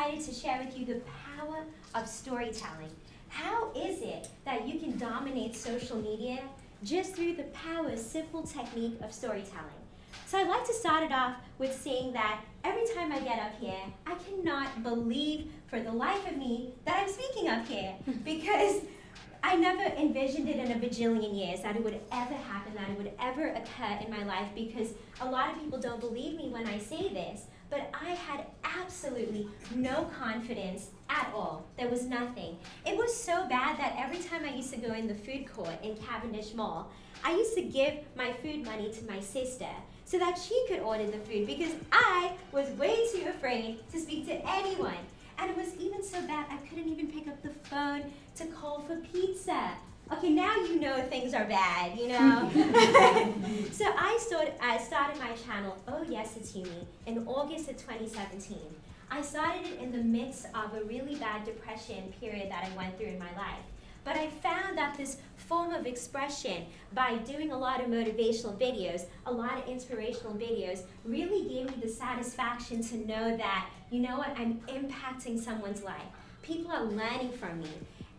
excited to share with you the power of storytelling. How is it that you can dominate social media just through the power, simple technique of storytelling? So I'd like to start it off with saying that every time I get up here, I cannot believe for the life of me that I'm speaking up here because I never envisioned it in a bajillion years that it would ever happen, that it would ever occur in my life, because a lot of people don't believe me when I say this, but I had absolutely no confidence at all. There was nothing. It was so bad that every time I used to go in the food court in Cavendish Mall, I used to give my food money to my sister so that she could order the food because I was way too afraid to speak to anyone. And it was even so bad I couldn't even pick up the phone to call for pizza. Okay, now you know things are bad, you know? So I started my channel, Oh Yes It's Yumi, in August of 2017. I started it in the midst of a really bad depression period that I went through in my life. But I found that this form of expression, by doing a lot of motivational videos, a lot of inspirational videos, really gave me the satisfaction to know that, you know what, I'm impacting someone's life. People are learning from me.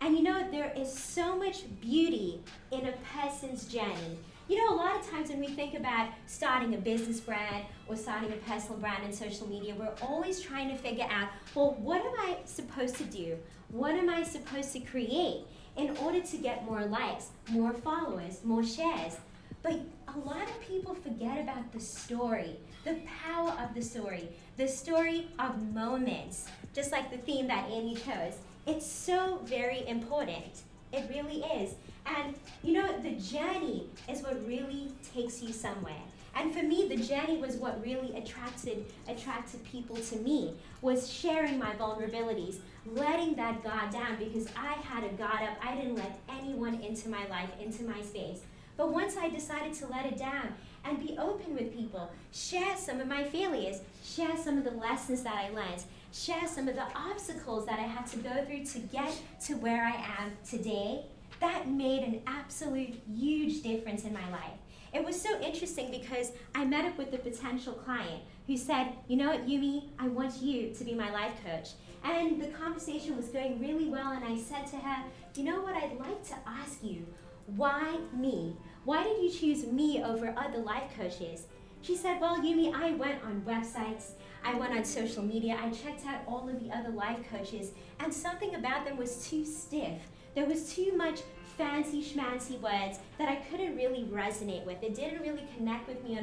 And you know, there is so much beauty in a person's journey. You know, a lot of times when we think about starting a business brand or starting a personal brand in social media, we're always trying to figure out, well, what am I supposed to do? What am I supposed to create in order to get more likes, more followers, more shares? But a lot of people forget about the story, the power of the story of moments, just like the theme that Annie chose. It's so very important. It really is. And you know, the journey is what really takes you somewhere. And for me, the journey was what really attracted people to me, was sharing my vulnerabilities, letting that guard down, because I had a guard up. I didn't let anyone into my life, into my space. But once I decided to let it down and be open with people, share some of my failures, share some of the lessons that I learned, share some of the obstacles that I had to go through to get to where I am today, that made an absolute huge difference in my life. It was so interesting because I met up with a potential client who said, you know what, Yumi, I want you to be my life coach. And the conversation was going really well, and I said to her, you know what, I'd like to ask you, why me? Why did you choose me over other life coaches? She said, well, Yumi, I went on websites, I went on social media, I checked out all of the other life coaches, and something about them was too stiff. There was too much fancy schmancy words that I couldn't really resonate with. It didn't really connect with me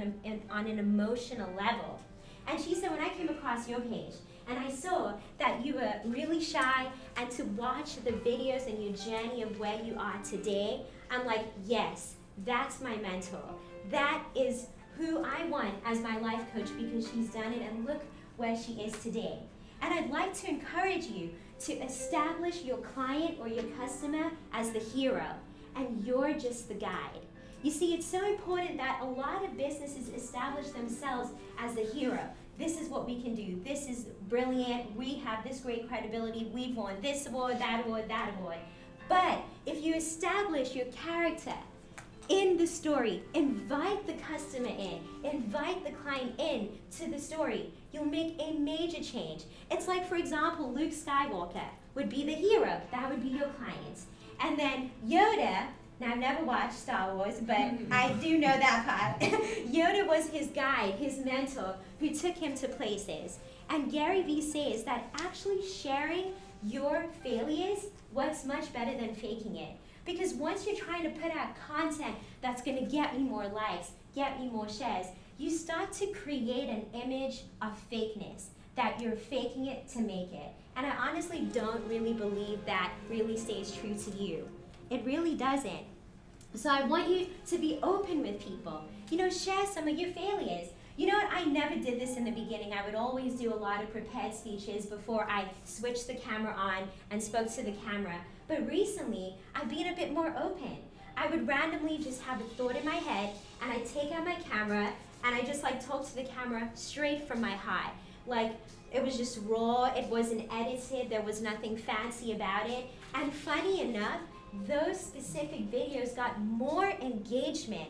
on an emotional level. And she said, when I came across your page and I saw that you were really shy, and to watch the videos and your journey of where you are today, I'm like, yes, that's my mentor. That is who I want as my life coach, because she's done it, and look where she is today. And I'd like to encourage you to establish your client or your customer as the hero, and you're just the guide. You see, it's so important that a lot of businesses establish themselves as the hero. This is what we can do. This is brilliant. We have this great credibility. We've won this award, that award, that award. But if you establish your character in the story, invite the customer in, invite the client in to the story, you'll make a major change. It's like, for example, Luke Skywalker would be the hero. That would be your client. And then Yoda, now I've never watched Star Wars, but I do know that part. Yoda was his guide, his mentor, who took him to places. And Gary Vee says that actually sharing your failures works much better than faking it. Because once you're trying to put out content that's going to get me more likes, get me more shares, you start to create an image of fakeness, that you're faking it to make it. And I honestly don't really believe that really stays true to you. It really doesn't. So I want you to be open with people. You know, share some of your failures. You know what, I never did this in the beginning. I would always do a lot of prepared speeches before I switched the camera on and spoke to the camera. But recently, I've been a bit more open. I would randomly just have a thought in my head, and I'd take out my camera, and I just like talk to the camera straight from my heart. Like, it was just raw, it wasn't edited, there was nothing fancy about it. And funny enough, those specific videos got more engagement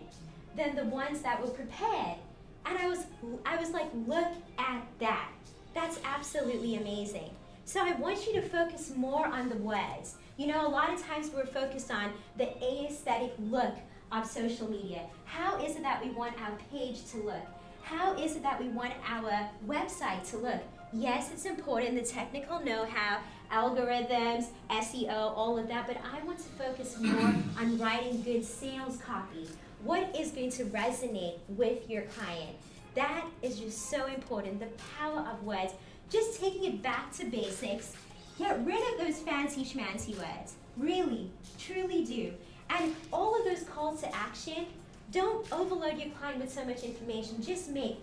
than the ones that were prepared. And I was like, look at that. That's absolutely amazing. So I want you to focus more on the words. You know, a lot of times we're focused on the aesthetic look of social media. How is it that we want our page to look? How is it that we want our website to look? Yes, it's important, the technical know-how, algorithms, SEO, all of that, but I want to focus more on writing good sales copy. What is going to resonate with your client? That is just so important, the power of words. Just taking it back to basics, get rid of those fancy schmancy words. Really, truly do. And all of those calls to action, don't overload your client with so much information. Just make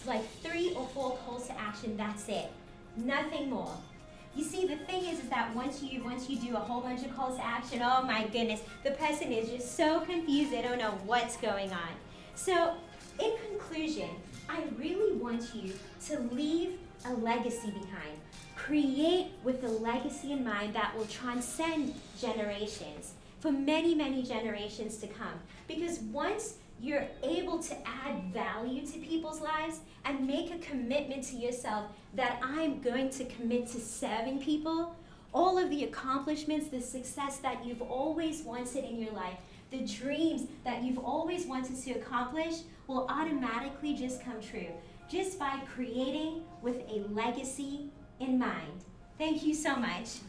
like 3 or 4 calls to action, that's it. Nothing more. You see, the thing is that once you do a whole bunch of calls to action, oh my goodness, the person is just so confused, they don't know what's going on. So, in conclusion, I really want you to leave a legacy behind. Create with a legacy in mind that will transcend generations, for many, many generations to come. Because once you're able to add value to people's lives and make a commitment to yourself that I'm going to commit to serving people, all of the accomplishments, the success that you've always wanted in your life, the dreams that you've always wanted to accomplish will automatically just come true, just by creating with a legacy in mind. Thank you so much.